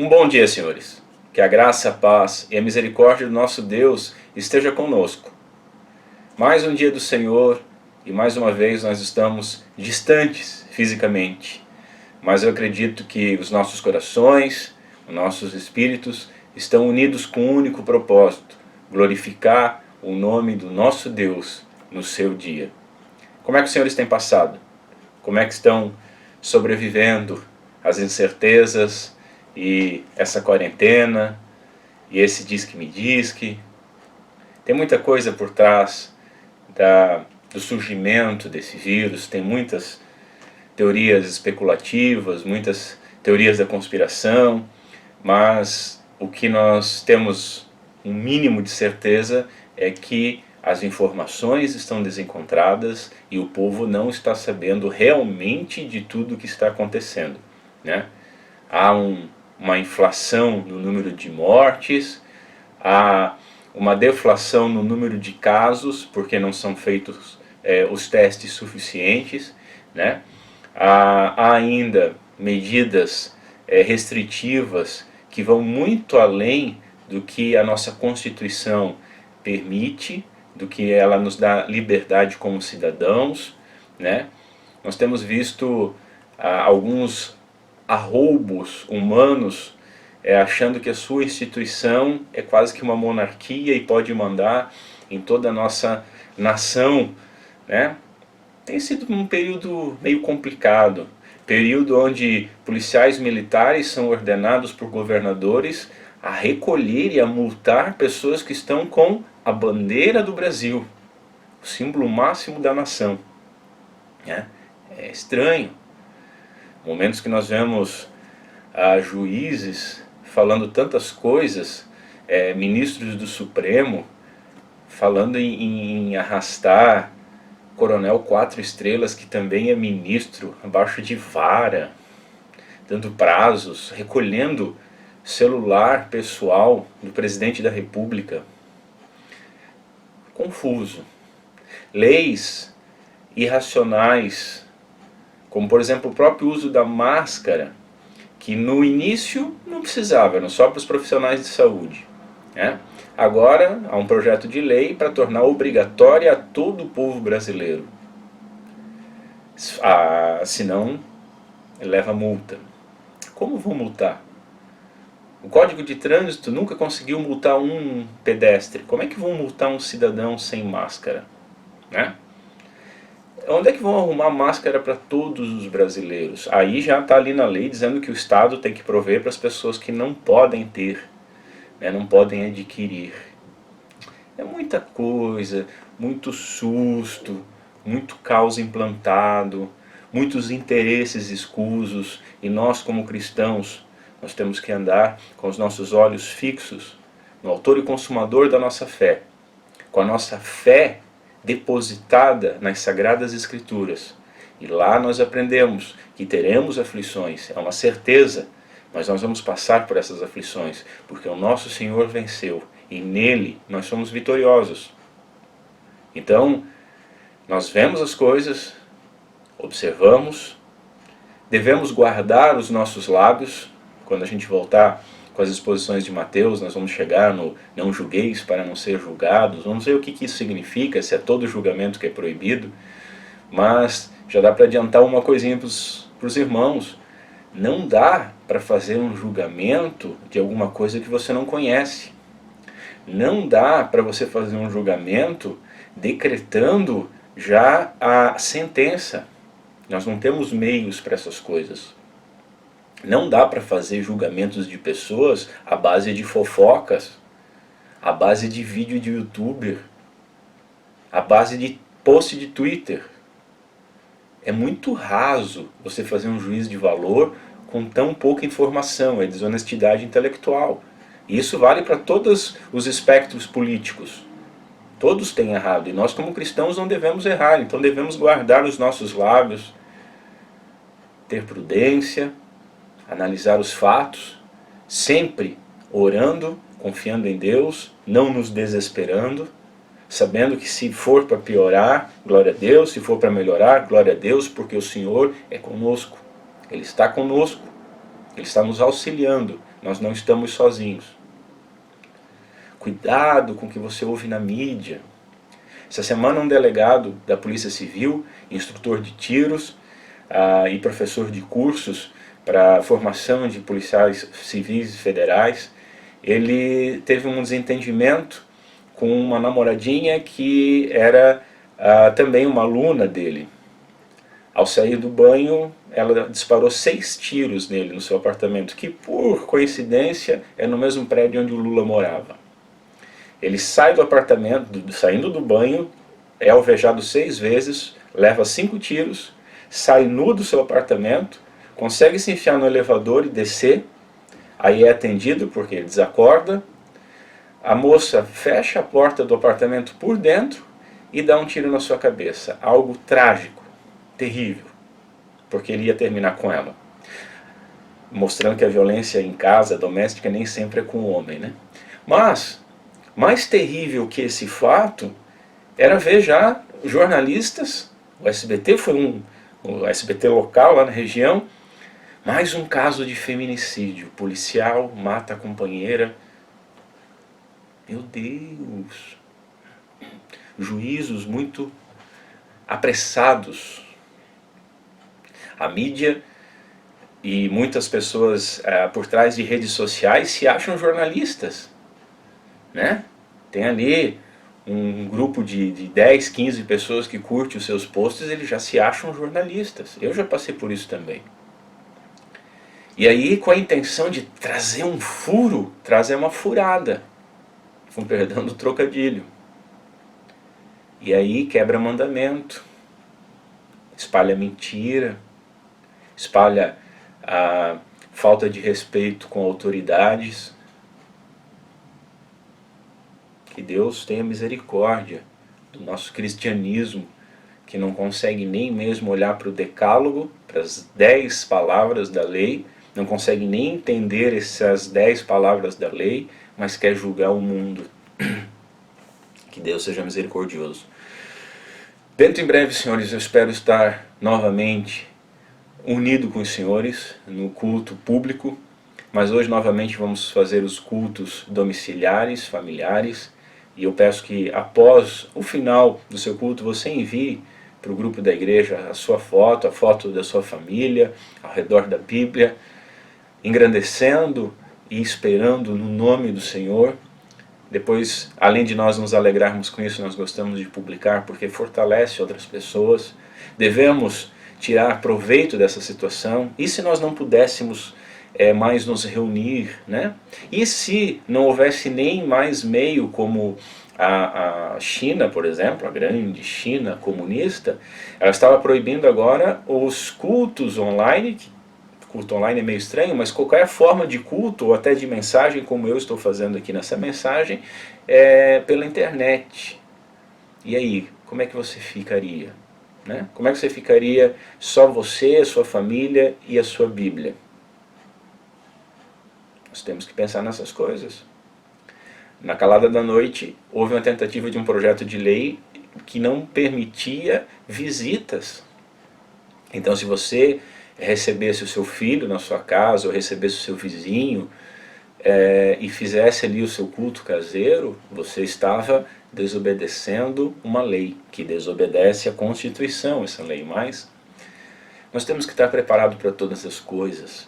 Um bom dia, senhores. Que a graça, a paz e a misericórdia do nosso Deus esteja conosco. Mais um dia do Senhor e mais uma vez nós estamos distantes fisicamente. Mas eu acredito que os nossos corações, os nossos espíritos estão unidos com um único propósito: glorificar o nome do nosso Deus no seu dia. Como é que os senhores têm passado? Como é que estão sobrevivendo às incertezas e essa quarentena e esse diz-que-me-diz-que? Tem muita coisa por trás do surgimento desse vírus, tem muitas teorias especulativas, muitas teorias da conspiração, mas o que nós temos um mínimo de certeza é que as informações estão desencontradas e o povo não está sabendo realmente de tudo o que está acontecendo, né? Há uma inflação no número de mortes, há uma deflação no número de casos, porque não são feitos os testes suficientes, né? Há ainda medidas restritivas que vão muito além do que a nossa Constituição permite, do que ela nos dá liberdade como cidadãos, né? Nós temos visto alguns arroubos humanos achando que a sua instituição é quase que uma monarquia e pode mandar em toda a nossa nação, né? Tem sido um período meio complicado, período onde policiais militares são ordenados por governadores a recolher e a multar pessoas que estão com a bandeira do Brasil, o símbolo máximo da nação, né? É estranho. Momentos que nós vemos juízes falando tantas coisas, ministros do Supremo falando em arrastar coronel 4 estrelas que também é ministro abaixo de vara, dando prazos, recolhendo celular pessoal do presidente da República. Confuso. Leis irracionais, como por exemplo o próprio uso da máscara, que no início não precisava, eram só para os profissionais de saúde, né? Agora há um projeto de lei para tornar obrigatória a todo o povo brasileiro. Senão leva multa. Como vão multar? O Código de Trânsito nunca conseguiu multar um pedestre. Como é que vão multar um cidadão sem máscara, né? Onde é que vão arrumar máscara para todos os brasileiros? Aí já está ali na lei dizendo que o Estado tem que prover para as pessoas que não podem ter, né, não podem adquirir. É muita coisa, muito susto, muito caos implantado, muitos interesses escusos, e nós como cristãos, nós temos que andar com os nossos olhos fixos no autor e consumador da nossa fé, com a nossa fé depositada nas Sagradas Escrituras. E lá nós aprendemos que teremos aflições, é uma certeza, mas nós vamos passar por essas aflições, porque o nosso Senhor venceu, e nele nós somos vitoriosos. Então, nós vemos as coisas, observamos, devemos guardar os nossos lábios. Quando a gente voltar com as exposições de Mateus, nós vamos chegar no não julgueis para não ser julgados. Vamos ver o que isso significa, se é todo julgamento que é proibido. Mas já dá para adiantar uma coisinha para os irmãos. Não dá para fazer um julgamento de alguma coisa que você não conhece. Não dá para você fazer um julgamento decretando já a sentença. Nós não temos meios para essas coisas. Não dá para fazer julgamentos de pessoas à base de fofocas, à base de vídeo de youtuber, à base de post de Twitter. É muito raso você fazer um juízo de valor com tão pouca informação, é desonestidade intelectual. E isso vale para todos os espectros políticos. Todos têm errado, e nós como cristãos não devemos errar, então devemos guardar os nossos lábios, ter prudência, analisar os fatos, sempre orando, confiando em Deus, não nos desesperando, sabendo que se for para piorar, glória a Deus, se for para melhorar, glória a Deus, porque o Senhor é conosco, Ele está conosco, Ele está nos auxiliando Nós não estamos sozinhos. Cuidado com o que você ouve na mídia. Essa semana um delegado da Polícia Civil, instrutor de tiros e professor de cursos para formação de policiais civis e federais, ele teve um desentendimento com uma namoradinha que era também uma aluna dele. Ao sair do banho, ela disparou 6 tiros nele no seu apartamento, que por coincidência é no mesmo prédio onde o Lula morava. Ele sai do apartamento, saindo do banho, é alvejado 6 vezes, leva 5 tiros, sai nu do seu apartamento, consegue se enfiar no elevador e descer, aí é atendido porque ele desacorda, a moça fecha a porta do apartamento por dentro e dá um tiro na sua cabeça. Algo trágico, terrível, porque ele ia terminar com ela. Mostrando que a violência em casa, doméstica, nem sempre é com o homem, né? Mas, mais terrível que esse fato, era ver já jornalistas, o SBT foi o SBT local lá na região, mais um caso de feminicídio, policial mata a companheira. Meu Deus! Juízos muito apressados. A mídia e muitas pessoas por trás de redes sociais se acham jornalistas, né? Tem ali um grupo de 10, 15 pessoas que curte os seus posts, eles já se acham jornalistas. Eu já passei por isso também. E aí, com a intenção de trazer um furo, trazer uma furada, com perdão do trocadilho. E aí quebra mandamento, espalha mentira, espalha a falta de respeito com autoridades. Que Deus tenha misericórdia do nosso cristianismo, que não consegue nem mesmo olhar para o decálogo, para as 10 palavras da lei, não consegue nem entender essas 10 palavras da lei, mas quer julgar o mundo. Que Deus seja misericordioso. Dentro em breve, senhores, eu espero estar novamente unido com os senhores no culto público, mas hoje novamente vamos fazer os cultos domiciliares, familiares, e eu peço que após o final do seu culto você envie para o grupo da igreja a sua foto, a foto da sua família, ao redor da Bíblia, engrandecendo e esperando no nome do Senhor. Depois, além de nós nos alegrarmos com isso, nós gostamos de publicar porque fortalece outras pessoas. Devemos tirar proveito dessa situação. E se nós não pudéssemos mais nos reunir, né? E se não houvesse nem mais meio como a China, por exemplo, a grande China comunista, ela estava proibindo agora os cultos online. Culto online é meio estranho, mas qualquer forma de culto ou até de mensagem, como eu estou fazendo aqui nessa mensagem, é pela internet. E aí, como é que você ficaria? Né? Como é que você ficaria só você, a sua família e a sua Bíblia? Nós temos que pensar nessas coisas. Na calada da noite, houve uma tentativa de um projeto de lei que não permitia visitas. Então, se você recebesse o seu filho na sua casa, ou recebesse o seu vizinho, e fizesse ali o seu culto caseiro, você estava desobedecendo uma lei, que desobedece à Constituição, essa lei. Mas nós temos que estar preparados para todas as coisas.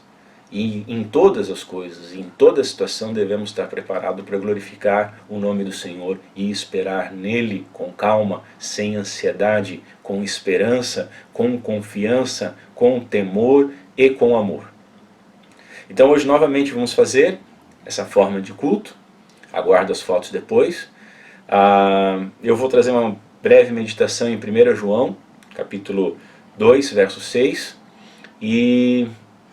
E em todas as coisas, em toda situação, devemos estar preparados para glorificar o nome do Senhor e esperar nele com calma, sem ansiedade, com esperança, com confiança, com temor e com amor. Então hoje novamente vamos fazer essa forma de culto. Aguardo as fotos depois. Eu vou trazer uma breve meditação em 1 João, capítulo 2, verso 6. E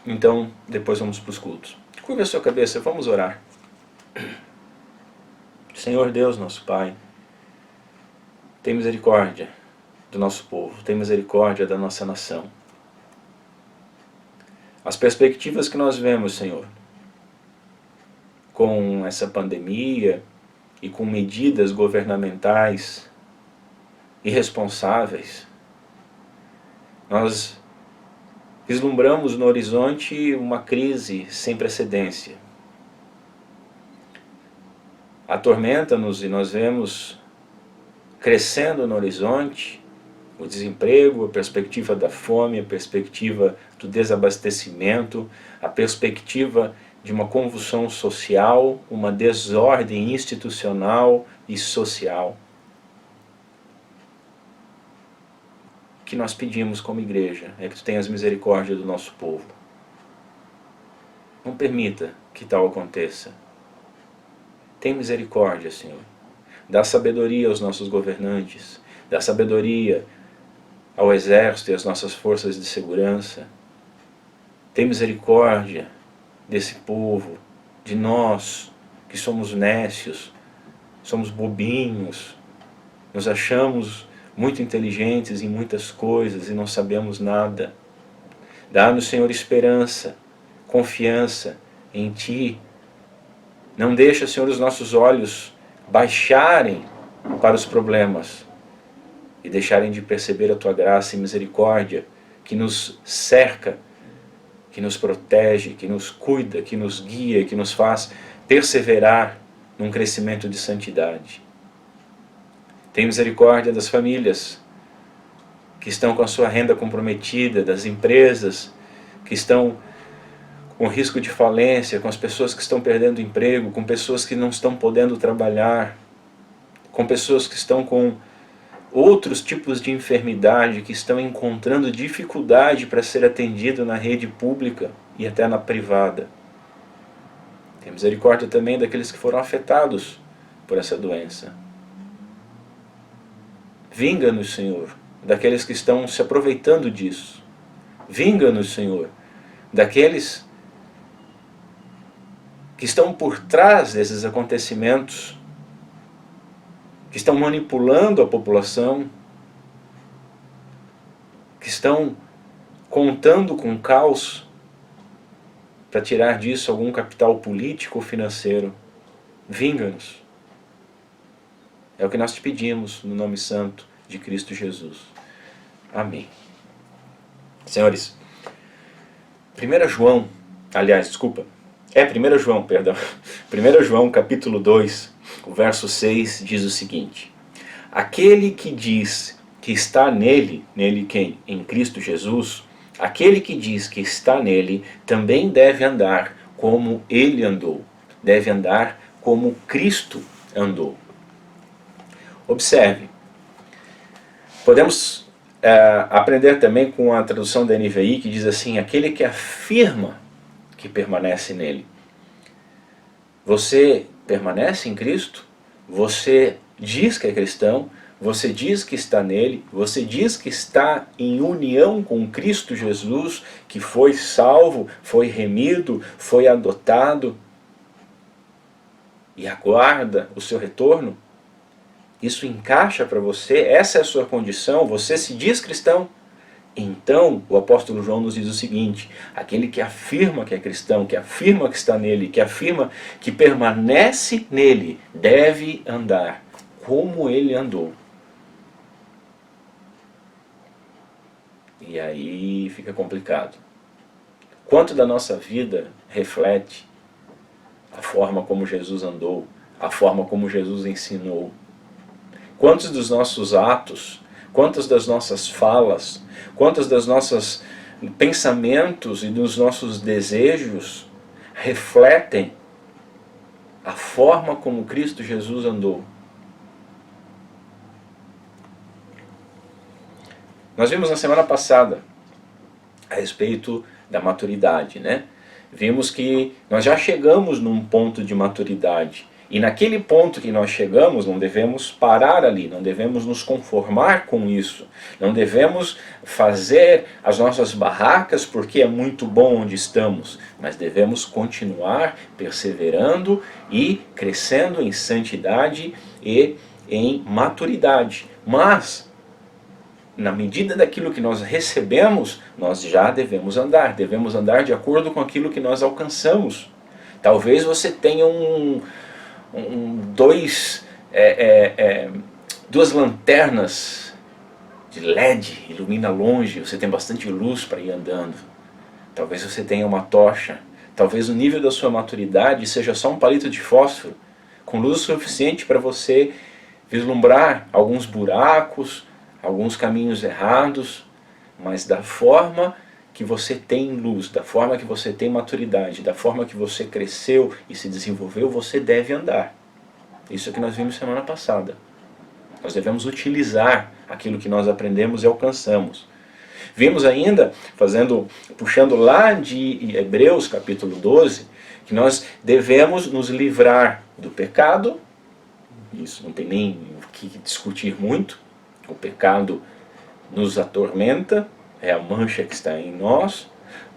então depois vamos para os cultos. Curva a sua cabeça, vamos orar. Senhor Deus, nosso Pai, tem misericórdia do nosso povo, tem misericórdia da nossa nação. As perspectivas que nós vemos, Senhor, com essa pandemia e com medidas governamentais irresponsáveis, nós vislumbramos no horizonte uma crise sem precedência. atormenta-nos e nós vemos crescendo no horizonte o desemprego, a perspectiva da fome, a perspectiva do desabastecimento, a perspectiva de uma convulsão social, uma desordem institucional e social. O que nós pedimos como igreja é que tu tenhas misericórdia do nosso povo. Não permita que tal aconteça. Tem misericórdia, Senhor. Dá sabedoria aos nossos governantes, dá sabedoria ao exército e às nossas forças de segurança. Tem misericórdia desse povo, de nós que somos nécios, somos bobinhos, nos achamos muito inteligentes em muitas coisas e não sabemos nada. Dá-nos, Senhor, esperança, confiança em Ti. Não deixa, Senhor, os nossos olhos baixarem para os problemas e deixarem de perceber a Tua graça e misericórdia que nos cerca, que nos protege, que nos cuida, que nos guia, que nos faz perseverar num crescimento de santidade. Tem misericórdia das famílias que estão com a sua renda comprometida, das empresas que estão com risco de falência, com as pessoas que estão perdendo emprego, com pessoas que não estão podendo trabalhar, com pessoas que estão com outros tipos de enfermidade, que estão encontrando dificuldade para ser atendido na rede pública e até na privada. Tem misericórdia também daqueles que foram afetados por essa doença. Vinga-nos, Senhor, daqueles que estão se aproveitando disso. Vinga-nos, Senhor, daqueles que estão por trás desses acontecimentos, que estão manipulando a população, que estão contando com o caos para tirar disso algum capital político ou financeiro. Vinga-nos. É o que nós te pedimos no nome santo de Cristo Jesus. Amém. Senhores, 1 João, 1 João capítulo 2, o verso 6 diz o seguinte: aquele que diz que está nele quem? Em Cristo Jesus, aquele que diz que está nele também deve andar como ele andou, deve andar como Cristo andou. Observe, podemos aprender também com a tradução da NVI que diz assim: aquele que afirma que permanece nele. Você permanece em Cristo? Você diz que é cristão? Você diz que está nele? Você diz que está em união com Cristo Jesus, que foi salvo, foi remido, foi adotado e aguarda o seu retorno? Isso encaixa para você? Essa é a sua condição? Você se diz cristão? Então, o apóstolo João nos diz o seguinte: aquele que afirma que é cristão, que afirma que está nele, que afirma que permanece nele, deve andar como ele andou. E aí fica complicado. Quanto da nossa vida reflete a forma como Jesus andou, a forma como Jesus ensinou? Quantos dos nossos atos, quantas das nossas falas, quantos dos nossos pensamentos e dos nossos desejos refletem a forma como Cristo Jesus andou? Nós vimos na semana passada a respeito da maturidade, né? Vimos que nós já chegamos num ponto de maturidade. E naquele ponto que nós chegamos, não devemos parar ali, não devemos nos conformar com isso, não devemos fazer as nossas barracas porque é muito bom onde estamos, mas devemos continuar perseverando e crescendo em santidade e em maturidade. Mas, na medida daquilo que nós recebemos, nós já devemos andar de acordo com aquilo que nós alcançamos. Talvez você tenha duas lanternas de LED, ilumina longe, você tem bastante luz para ir andando. Talvez você tenha uma tocha, talvez o nível da sua maturidade seja só um palito de fósforo, com luz suficiente para você vislumbrar alguns buracos, alguns caminhos errados, mas da forma que você tem luz, da forma que você tem maturidade, da forma que você cresceu e se desenvolveu, você deve andar. Isso que nós vimos semana passada. Nós devemos utilizar aquilo que nós aprendemos e alcançamos. Vimos ainda, puxando lá de Hebreus capítulo 12, que nós devemos nos livrar do pecado. Isso não tem nem o que discutir muito. O pecado nos atormenta, é a mancha que está em nós.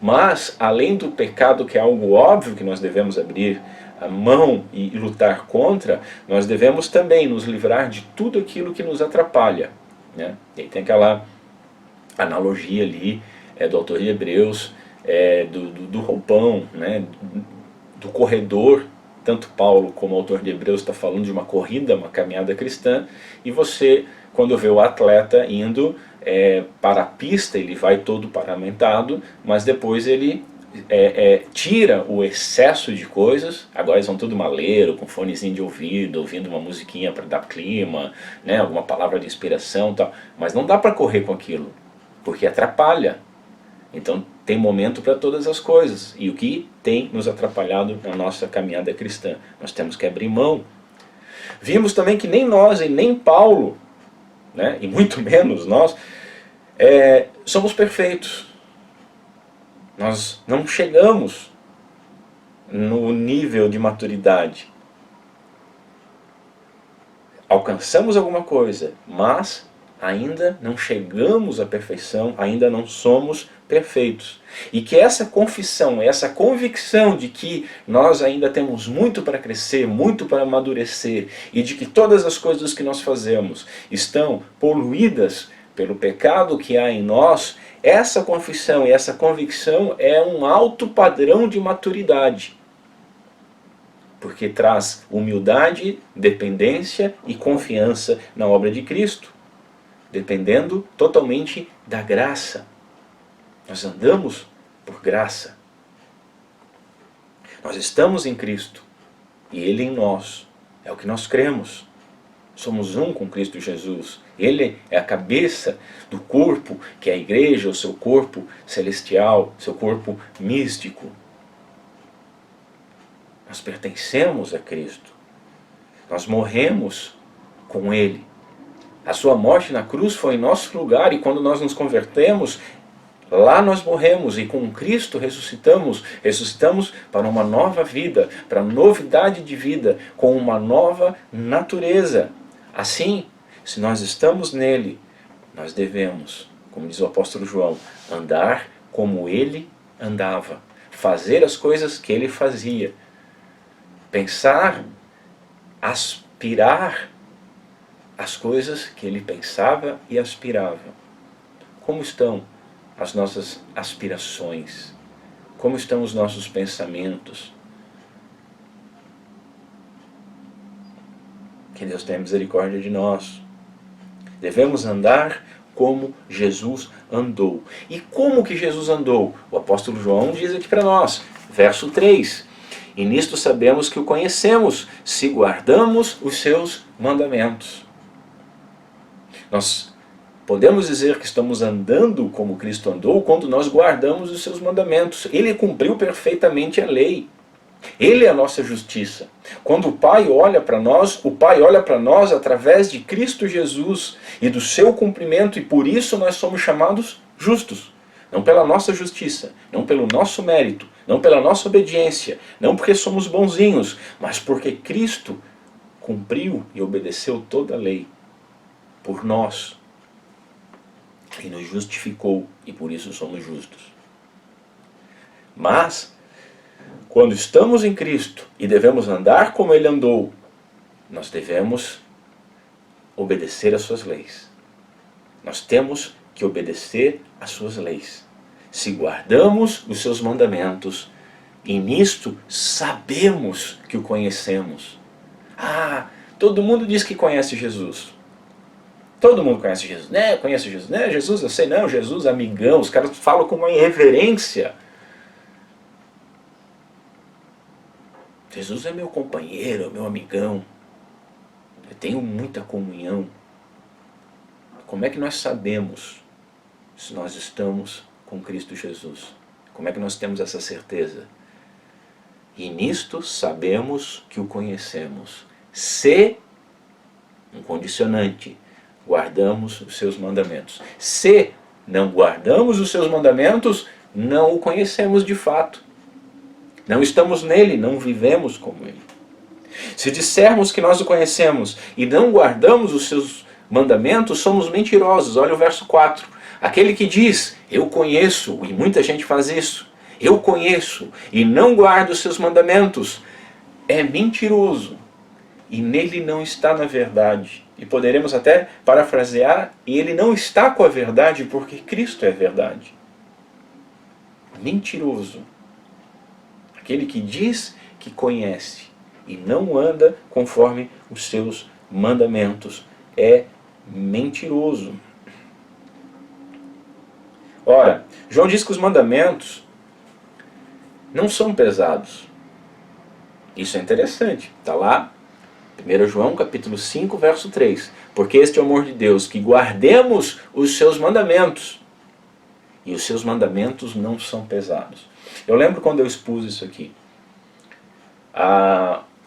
Mas, além do pecado, que é algo óbvio que nós devemos abrir a mão e lutar contra, nós devemos também nos livrar de tudo aquilo que nos atrapalha, né? E aí tem aquela analogia ali do autor de Hebreus, do roupão, né? Do corredor. Tanto Paulo como o autor de Hebreus está falando de uma corrida, uma caminhada cristã, e você, quando vê o atleta indo para a pista, ele vai todo paramentado, mas depois ele tira o excesso de coisas. Agora eles vão tudo maleiro, com fonezinho de ouvido, ouvindo uma musiquinha para dar clima, né, alguma palavra de inspiração e tal, mas não dá para correr com aquilo, porque atrapalha. Então tem momento para todas as coisas, e o que tem nos atrapalhado na nossa caminhada cristã? Nós temos que abrir mão. Vimos também que nem nós e nem Paulo, né, e muito menos nós, somos perfeitos. Nós não chegamos no nível de maturidade. Alcançamos alguma coisa, mas ainda não chegamos à perfeição, ainda não somos perfeitos. E que essa confissão, essa convicção de que nós ainda temos muito para crescer, muito para amadurecer, e de que todas as coisas que nós fazemos estão poluídas pelo pecado que há em nós, essa confissão e essa convicção é um alto padrão de maturidade. Porque traz humildade, dependência e confiança na obra de Cristo, dependendo totalmente da graça. Nós andamos por graça. Nós estamos em Cristo e Ele em nós. É o que nós cremos. Somos um com Cristo Jesus. Ele é a cabeça do corpo, que é a igreja, o seu corpo celestial, seu corpo místico. Nós pertencemos a Cristo. Nós morremos com Ele. A sua morte na cruz foi em nosso lugar, e quando nós nos convertemos, lá nós morremos, e com Cristo ressuscitamos para uma nova vida, para novidade de vida, com uma nova natureza. Assim, se nós estamos nele, nós devemos, como diz o apóstolo João, andar como ele andava, fazer as coisas que ele fazia, pensar, aspirar as coisas que ele pensava e aspirava. Como estão as nossas aspirações? Como estão os nossos pensamentos? Que Deus tenha misericórdia de nós. Devemos andar como Jesus andou. E como que Jesus andou? O apóstolo João diz aqui para nós, verso 3. E nisto sabemos que o conhecemos, se guardamos os seus mandamentos. Nós podemos dizer que estamos andando como Cristo andou quando nós guardamos os seus mandamentos. Ele cumpriu perfeitamente a lei. Ele é a nossa justiça. Quando o Pai olha para nós, o Pai olha para nós através de Cristo Jesus e do seu cumprimento, e por isso nós somos chamados justos. Não pela nossa justiça, não pelo nosso mérito, não pela nossa obediência, não porque somos bonzinhos, mas porque Cristo cumpriu e obedeceu toda a lei por nós e nos justificou, e por isso somos justos. Mas quando estamos em Cristo e devemos andar como Ele andou, nós devemos obedecer às suas leis. Nós temos que obedecer às suas leis. Se guardamos os seus mandamentos, e nisto sabemos que o conhecemos. Ah, todo mundo diz que conhece Jesus. Todo mundo conhece Jesus, né? Conhece Jesus, né? Jesus, eu sei, não, Jesus, amigão. Os caras falam com uma irreverência. Jesus é meu companheiro, é meu amigão. Eu tenho muita comunhão. Como é que nós sabemos se nós estamos com Cristo Jesus? Como é que nós temos essa certeza? E nisto sabemos que o conhecemos, se, um condicionante, guardamos os seus mandamentos. Se não guardamos os seus mandamentos, não o conhecemos de fato. Não estamos nele, não vivemos como ele. Se dissermos que nós o conhecemos e não guardamos os seus mandamentos, somos mentirosos. Olha o verso 4. Aquele que diz, eu conheço, e muita gente faz isso, eu conheço e não guardo os seus mandamentos, é mentiroso e nele não está na verdade. E poderemos até parafrasear, e ele não está com a verdade porque Cristo é a verdade. Mentiroso. Aquele que diz que conhece e não anda conforme os seus mandamentos é mentiroso. Ora, João diz que os mandamentos não são pesados. Isso é interessante. Está lá, 1 João capítulo 5, verso 3. Porque este é o amor de Deus, que guardemos os seus mandamentos. E os seus mandamentos não são pesados. Eu lembro quando eu expus isso aqui.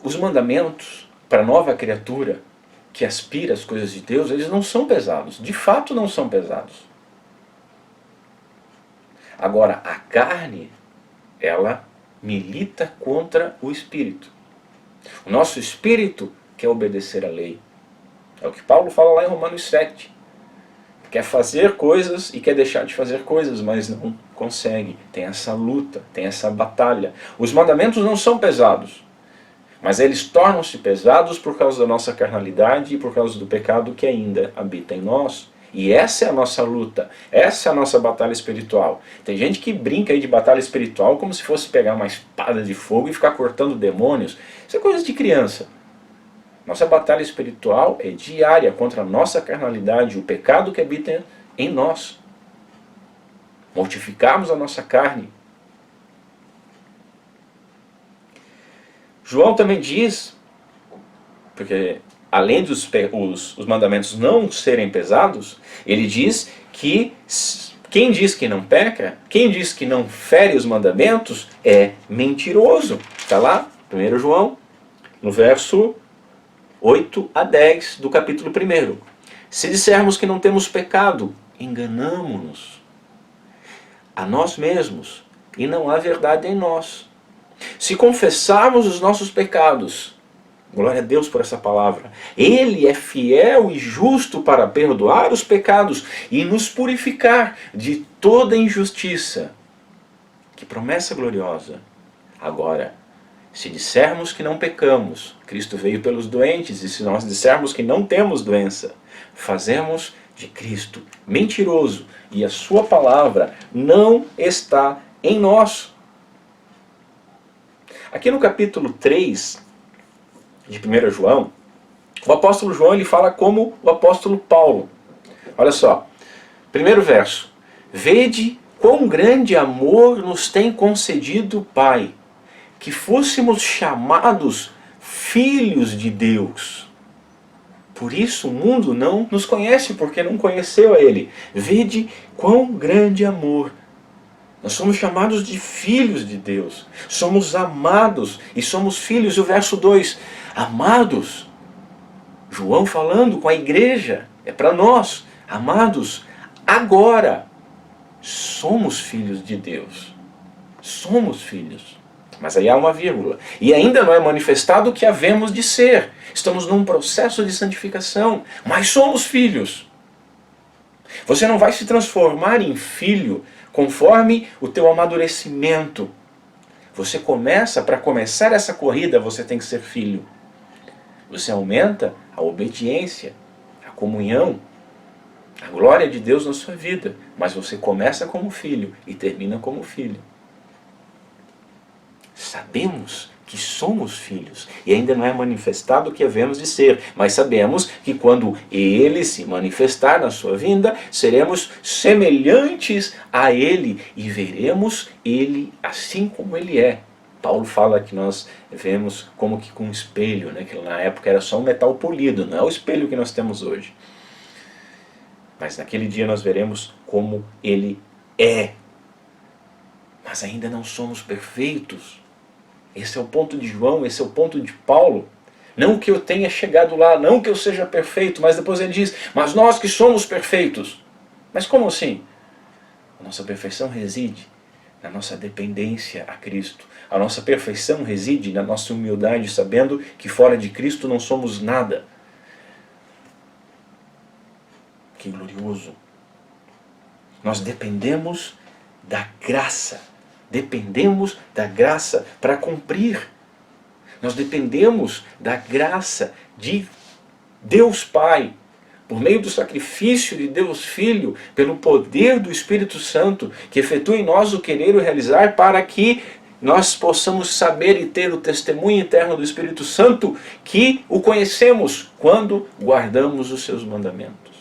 Os mandamentos para a nova criatura que aspira às coisas de Deus, eles não são pesados. De fato não são pesados. Agora, a carne, ela milita contra o espírito. O nosso espírito quer obedecer à lei. É o que Paulo fala lá em Romanos 7. Quer fazer coisas e quer deixar de fazer coisas, mas não consegue. Tem essa luta, tem essa batalha. Os mandamentos não são pesados, mas eles tornam-se pesados por causa da nossa carnalidade e por causa do pecado que ainda habita em nós. E essa é a nossa luta, essa é a nossa batalha espiritual. Tem gente que brinca aí de batalha espiritual como se fosse pegar uma espada de fogo e ficar cortando demônios. Isso é coisa de criança. Nossa batalha espiritual é diária contra a nossa carnalidade, o pecado que habita em nós. Mortificarmos a nossa carne. João também diz, porque além dos os mandamentos não serem pesados, ele diz que quem diz que não peca, quem diz que não fere os mandamentos, é mentiroso. Está lá, 1 João, no verso 8 a 10 do capítulo 1. Se dissermos que não temos pecado, enganamo-nos a nós mesmos e não há verdade em nós. Se confessarmos os nossos pecados, glória a Deus por essa palavra, Ele é fiel e justo para perdoar os pecados e nos purificar de toda injustiça. Que promessa gloriosa! Agora, se dissermos que não pecamos, Cristo veio pelos doentes, e se nós dissermos que não temos doença, fazemos de Cristo mentiroso, e a sua palavra não está em nós. Aqui no capítulo 3 de 1 João, o apóstolo João ele fala como o apóstolo Paulo. Olha só, primeiro verso. Vede quão grande amor nos tem concedido o Pai, que fôssemos chamados filhos de Deus. Por isso o mundo não nos conhece, porque não conheceu a Ele. Vede quão grande amor. Nós somos chamados de filhos de Deus. Somos amados e somos filhos. E o verso 2, amados. João falando com a igreja, é para nós. Amados, agora somos filhos de Deus. Somos filhos. Mas aí há uma vírgula. E ainda não é manifestado o que havemos de ser. Estamos num processo de santificação, mas somos filhos. Você não vai se transformar em filho conforme o teu amadurecimento. Você começa, para começar essa corrida, você tem que ser filho. Você aumenta a obediência, a comunhão, a glória de Deus na sua vida. Mas você começa como filho e termina como filho. Sabemos que somos filhos e ainda não é manifestado o que havemos de ser, mas sabemos que quando Ele se manifestar na sua vinda, seremos semelhantes a Ele e veremos Ele assim como Ele é. Paulo fala que nós vemos como que com um espelho, né? Que na época era só um metal polido, não é o espelho que nós temos hoje. Mas naquele dia nós veremos como ele é. Mas ainda não somos perfeitos. Esse é o ponto de João, esse é o ponto de Paulo. Não que eu tenha chegado lá, não que eu seja perfeito, mas depois ele diz, mas nós que somos perfeitos. Mas como assim? A nossa perfeição reside na nossa dependência a Cristo. A nossa perfeição reside na nossa humildade, sabendo que fora de Cristo não somos nada. Que glorioso! Nós dependemos da graça. Dependemos da graça para cumprir. Nós dependemos da graça de Deus Pai, por meio do sacrifício de Deus Filho, pelo poder do Espírito Santo, que efetua em nós o querer e o realizar, para que nós possamos saber e ter o testemunho eterno do Espírito Santo, que o conhecemos quando guardamos os seus mandamentos.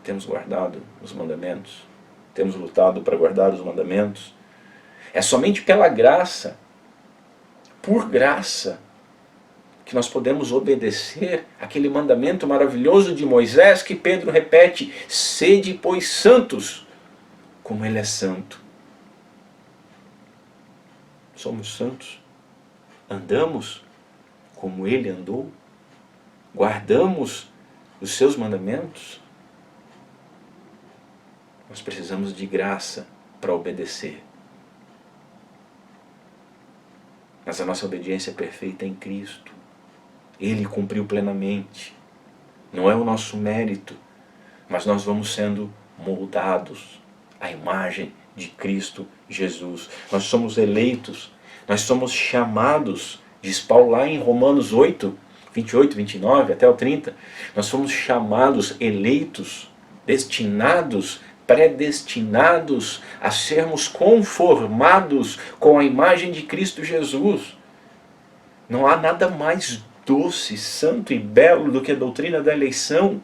Temos guardado os mandamentos? Temos lutado para guardar os mandamentos? É somente pela graça, por graça, que nós podemos obedecer aquele mandamento maravilhoso de Moisés que Pedro repete, sede pois santos, como ele é santo. Somos santos, andamos como ele andou, guardamos os seus mandamentos. Nós precisamos de graça para obedecer. Mas a nossa obediência é perfeita em Cristo. Ele cumpriu plenamente. Não é o nosso mérito, mas nós vamos sendo moldados à imagem de Cristo Jesus. Nós somos eleitos, nós somos chamados, diz Paulo lá em Romanos 8, 28, 29 até o 30, nós fomos chamados, eleitos, destinados, predestinados a sermos conformados com a imagem de Cristo Jesus. Não há nada mais doce, santo e belo do que a doutrina da eleição.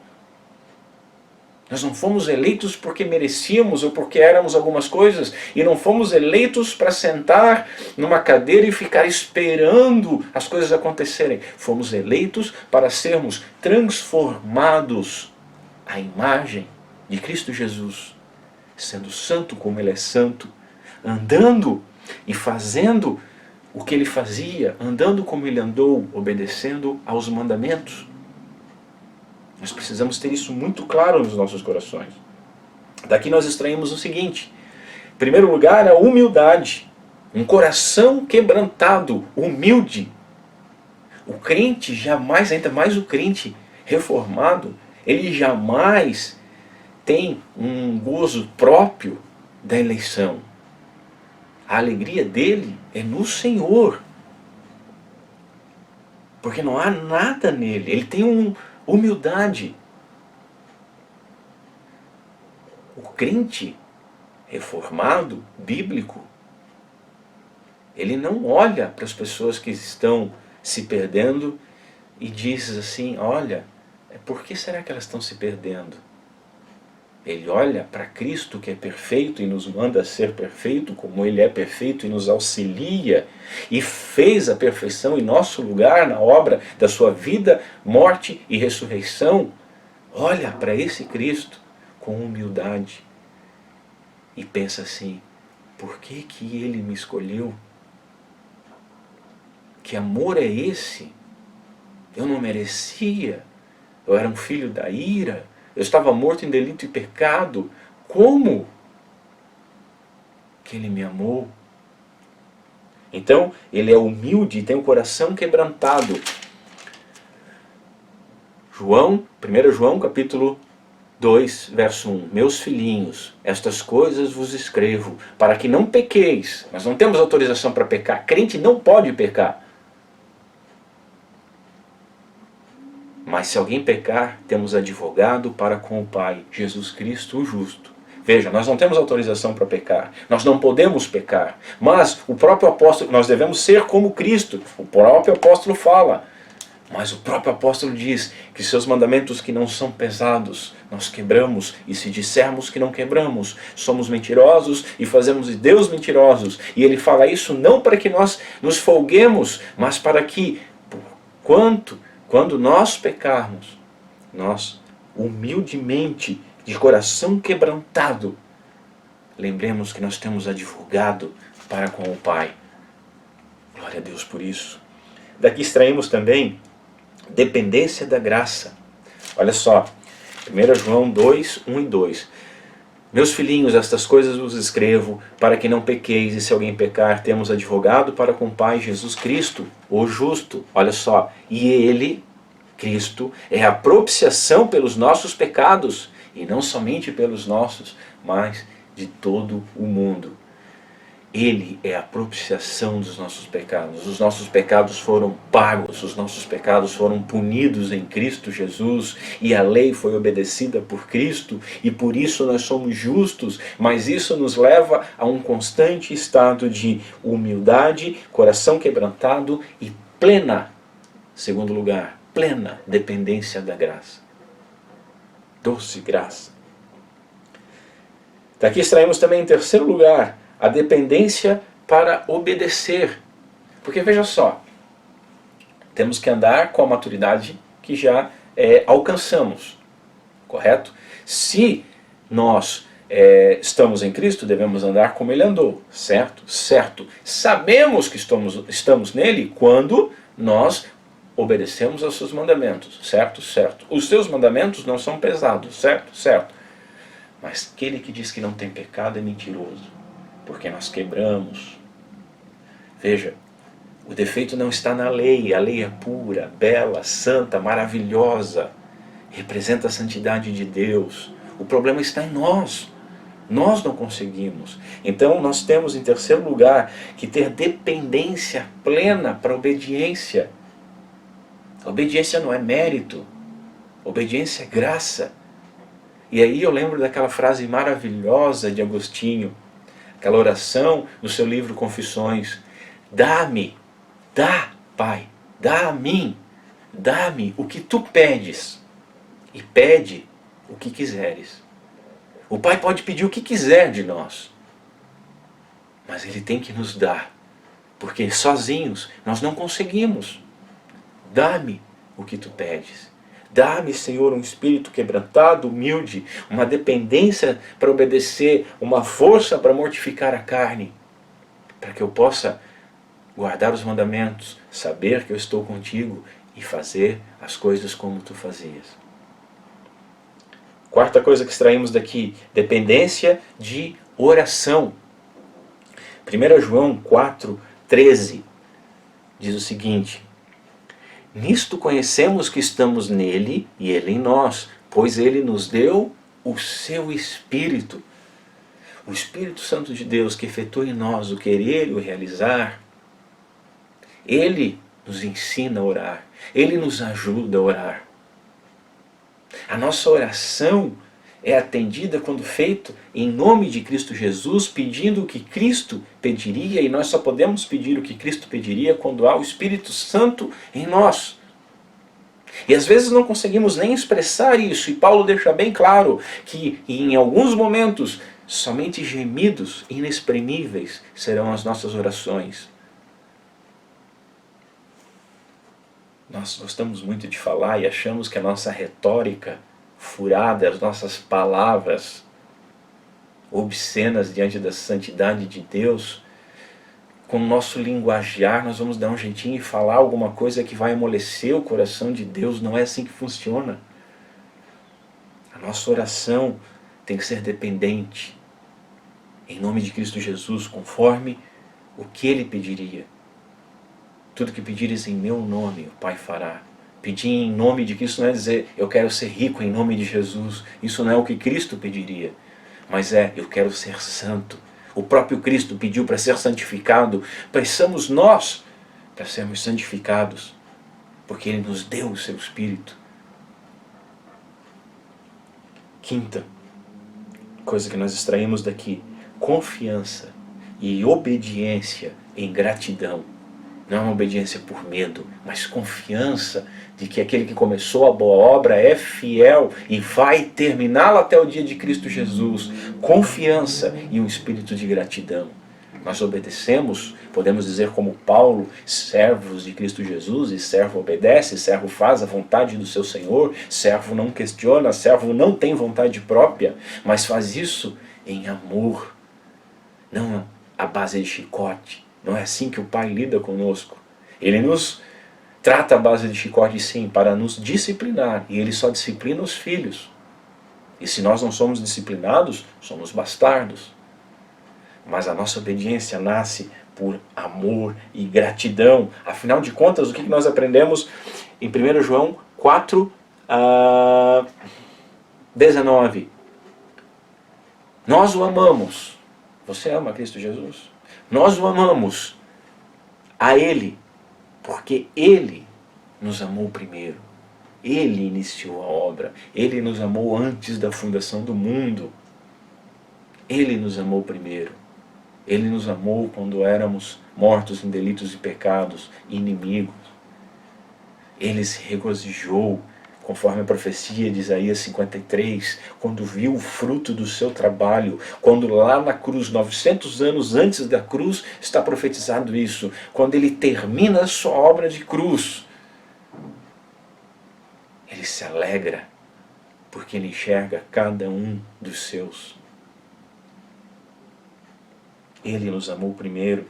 Nós não fomos eleitos porque merecíamos ou porque éramos algumas coisas, e não fomos eleitos para sentar numa cadeira e ficar esperando as coisas acontecerem. Fomos eleitos para sermos transformados à imagem de Cristo Jesus, sendo santo como ele é santo, andando e fazendo o que ele fazia, andando como ele andou, obedecendo aos mandamentos. Nós precisamos ter isso muito claro nos nossos corações. Daqui nós extraímos o seguinte: em primeiro lugar, a humildade. Um coração quebrantado, humilde. O crente jamais, ainda mais o crente reformado, ele jamais tem um gozo próprio da eleição. A alegria dele é no Senhor. Porque não há nada nele. Ele tem humildade. O crente reformado, bíblico, ele não olha para as pessoas que estão se perdendo e diz assim, olha, por que será que elas estão se perdendo? Ele olha para Cristo que é perfeito e nos manda ser perfeito como Ele é perfeito e nos auxilia e fez a perfeição em nosso lugar na obra da sua vida, morte e ressurreição. Olha para esse Cristo com humildade e pensa assim, por que que Ele me escolheu? Que amor é esse? Eu não merecia, eu era um filho da ira, eu estava morto em delito e pecado. Como que Ele me amou? Então, ele é humilde e tem o coração quebrantado. 1 João capítulo 2, verso 1. Meus filhinhos, estas coisas vos escrevo, para que não pequeis. Nós não temos autorização para pecar. Crente não pode pecar. Mas se alguém pecar, temos advogado para com o Pai, Jesus Cristo o justo. Veja, nós não temos autorização para pecar, nós não podemos pecar, mas o próprio apóstolo, nós devemos ser como Cristo. O próprio apóstolo fala, Mas o próprio apóstolo diz que seus mandamentos que não são pesados, nós quebramos, e se dissermos que não quebramos, somos mentirosos e fazemos de Deus mentirosos. E ele fala isso não para que nós nos folguemos, mas para que, quando nós pecarmos, nós humildemente, de coração quebrantado, lembremos que nós temos advogado para com o Pai. Glória a Deus por isso. Daqui extraímos também dependência da graça. Olha só, 1 João 2, 1 e 2. Meus filhinhos, estas coisas vos escrevo para que não pequeis, e se alguém pecar, temos advogado para com o Pai, Jesus Cristo, o justo. Olha só, e Ele, Cristo, é a propiciação pelos nossos pecados, e não somente pelos nossos, mas de todo o mundo. Ele é a propiciação dos nossos pecados. Os nossos pecados foram pagos, os nossos pecados foram punidos em Cristo Jesus, e a lei foi obedecida por Cristo, e por isso nós somos justos, mas isso nos leva a um constante estado de humildade, coração quebrantado e plena, segundo lugar, plena dependência da graça. Doce graça. Daqui extraímos também em terceiro lugar, a dependência para obedecer. Porque veja só, temos que andar com a maturidade que já alcançamos, correto? Se nós estamos em Cristo, devemos andar como Ele andou, certo? Certo. Sabemos que estamos nele quando nós obedecemos aos seus mandamentos, certo? Certo. Os seus mandamentos não são pesados, certo? Certo. Mas aquele que diz que não tem pecado é mentiroso, porque nós quebramos. Veja, o defeito não está na lei, a lei é pura, bela, santa, maravilhosa, representa a santidade de Deus. O problema está em nós não conseguimos. Então nós temos em terceiro lugar que ter dependência plena para a obediência. A obediência não é mérito, obediência é graça. E aí eu lembro daquela frase maravilhosa de Agostinho, aquela oração no seu livro Confissões: dá-me, dá, Pai, dá a mim, dá-me o que tu pedes, e pede o que quiseres. O Pai pode pedir o que quiser de nós, mas Ele tem que nos dar, porque sozinhos nós não conseguimos. Dá-me o que tu pedes. Dá-me, Senhor, um espírito quebrantado, humilde, uma dependência para obedecer, uma força para mortificar a carne, para que eu possa guardar os mandamentos, saber que eu estou contigo e fazer as coisas como tu fazias. Quarta coisa que extraímos daqui, dependência de oração. 1 João 4,13 diz o seguinte: nisto conhecemos que estamos nele e ele em nós, pois ele nos deu o seu Espírito. O Espírito Santo de Deus que efetua em nós o querer e o realizar. Ele nos ensina a orar, ele nos ajuda a orar. A nossa oração é atendida quando feito em nome de Cristo Jesus, pedindo o que Cristo pediria, e nós só podemos pedir o que Cristo pediria quando há o Espírito Santo em nós. E às vezes não conseguimos nem expressar isso, e Paulo deixa bem claro que em alguns momentos somente gemidos inexprimíveis serão as nossas orações. Nós gostamos muito de falar e achamos que a nossa retórica furada, as nossas palavras obscenas diante da santidade de Deus, com o nosso linguajar nós vamos dar um jeitinho e falar alguma coisa que vai amolecer o coração de Deus. Não é assim que funciona. A nossa oração tem que ser dependente, em nome de Cristo Jesus, conforme o que Ele pediria. Tudo que pedires em meu nome, o Pai fará. Pedir em nome de Cristo não é dizer eu quero ser rico em nome de Jesus. Isso não é o que Cristo pediria. Mas eu quero ser santo. O próprio Cristo pediu para ser santificado. Precisamos nós para sermos santificados, porque Ele nos deu o seu Espírito. Quinta coisa que nós extraímos daqui: confiança e obediência em gratidão. Não é uma obediência por medo, mas confiança de que aquele que começou a boa obra é fiel e vai terminá-la até o dia de Cristo Jesus. Confiança e um espírito de gratidão. Nós obedecemos, podemos dizer como Paulo, servos de Cristo Jesus, e servo obedece, servo faz a vontade do seu Senhor, servo não questiona, servo não tem vontade própria, mas faz isso em amor, não à base de chicote. Não é assim que o Pai lida conosco. Ele nos trata à base de chicote, sim, para nos disciplinar, e Ele só disciplina os filhos. E se nós não somos disciplinados, somos bastardos. Mas a nossa obediência nasce por amor e gratidão. Afinal de contas, o que nós aprendemos em 1 João 4, 19? Nós o amamos. Você ama Cristo Jesus? Nós o amamos a Ele, porque Ele nos amou primeiro. Ele iniciou a obra. Ele nos amou antes da fundação do mundo. Ele nos amou primeiro. Ele nos amou quando éramos mortos em delitos e pecados, inimigos. Ele se regozijou, conforme a profecia de Isaías 53, quando viu o fruto do seu trabalho, quando lá na cruz, 900 anos antes da cruz, está profetizado isso, quando ele termina a sua obra de cruz, ele se alegra, porque ele enxerga cada um dos seus. Ele nos amou primeiro.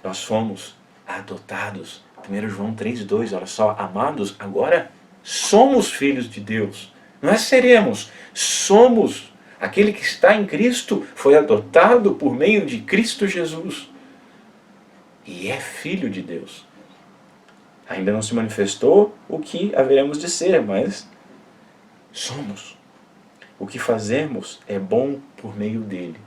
Nós fomos adotados. 1 João 3,2, olha só, amados, agora somos filhos de Deus. Não é seremos, somos. Aquele que está em Cristo foi adotado por meio de Cristo Jesus. E é filho de Deus. Ainda não se manifestou o que haveremos de ser, mas somos. O que fazemos é bom por meio dele.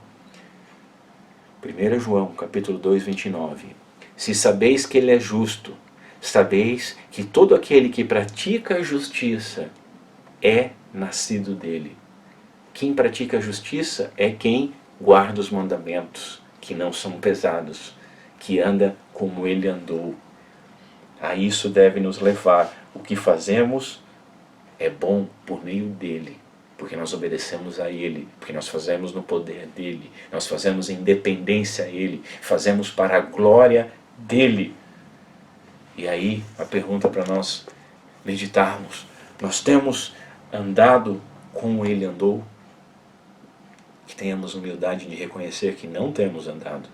1 João, capítulo 2, 29. Se sabeis que ele é justo, sabeis que todo aquele que pratica a justiça é nascido dele. Quem pratica a justiça é quem guarda os mandamentos, que não são pesados, que anda como ele andou. A isso deve nos levar. O que fazemos é bom por meio dele. Porque nós obedecemos a Ele, porque nós fazemos no poder dEle, nós fazemos em dependência a Ele, fazemos para a glória dEle. E aí a pergunta para nós meditarmos: nós temos andado como Ele andou? Que tenhamos humildade de reconhecer que não temos andado,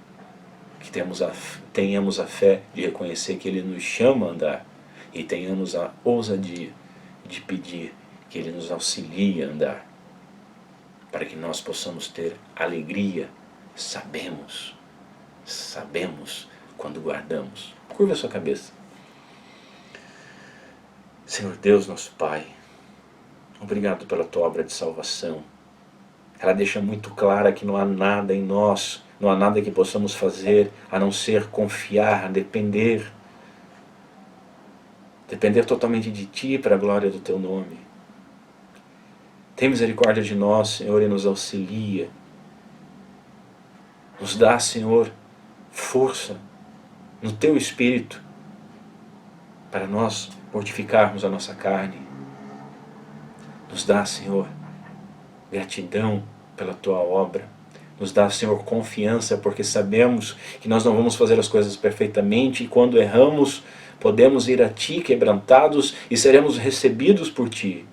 que tenhamos a fé de reconhecer que Ele nos chama a andar, e tenhamos a ousadia de pedir que Ele nos auxilie a andar, para que nós possamos ter alegria. Sabemos quando guardamos. Curva a sua cabeça. Senhor Deus, nosso Pai, obrigado pela Tua obra de salvação. Ela deixa muito clara que não há nada em nós, não há nada que possamos fazer a não ser confiar, depender totalmente de Ti para a glória do Teu nome. Tem misericórdia de nós, Senhor, e nos auxilia. Nos dá, Senhor, força no Teu Espírito para nós mortificarmos a nossa carne. Nos dá, Senhor, gratidão pela Tua obra. Nos dá, Senhor, confiança, porque sabemos que nós não vamos fazer as coisas perfeitamente, e quando erramos, podemos ir a Ti quebrantados e seremos recebidos por Ti.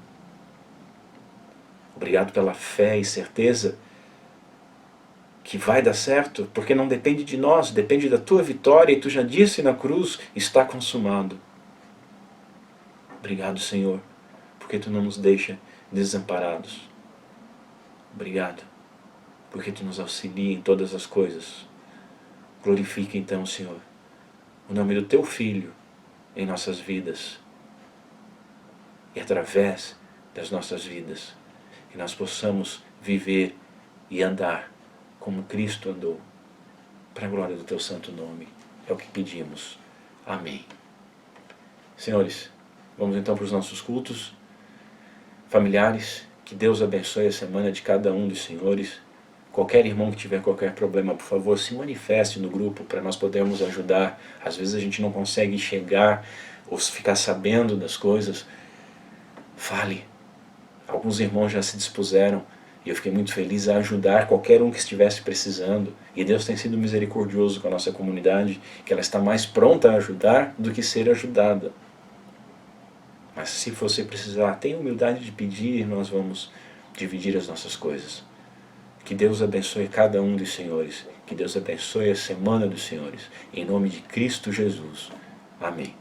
Obrigado pela fé e certeza que vai dar certo, porque não depende de nós, depende da Tua vitória, e Tu já disse na cruz, está consumado. Obrigado, Senhor, porque Tu não nos deixa desamparados. Obrigado, porque Tu nos auxilia em todas as coisas. Glorifica então, Senhor, o nome do Teu Filho em nossas vidas, e através das nossas vidas, que nós possamos viver e andar como Cristo andou, para a glória do Teu santo nome. É o que pedimos. Amém. Senhores, vamos então para os nossos cultos familiares. Que Deus abençoe a semana de cada um dos senhores. Qualquer irmão que tiver qualquer problema, por favor, se manifeste no grupo para nós podermos ajudar. Às vezes a gente não consegue chegar ou ficar sabendo das coisas. Fale. Alguns irmãos já se dispuseram e eu fiquei muito feliz a ajudar qualquer um que estivesse precisando. E Deus tem sido misericordioso com a nossa comunidade, que ela está mais pronta a ajudar do que ser ajudada. Mas se você precisar, tenha humildade de pedir, nós vamos dividir as nossas coisas. Que Deus abençoe cada um dos senhores. Que Deus abençoe a semana dos senhores. Em nome de Cristo Jesus. Amém.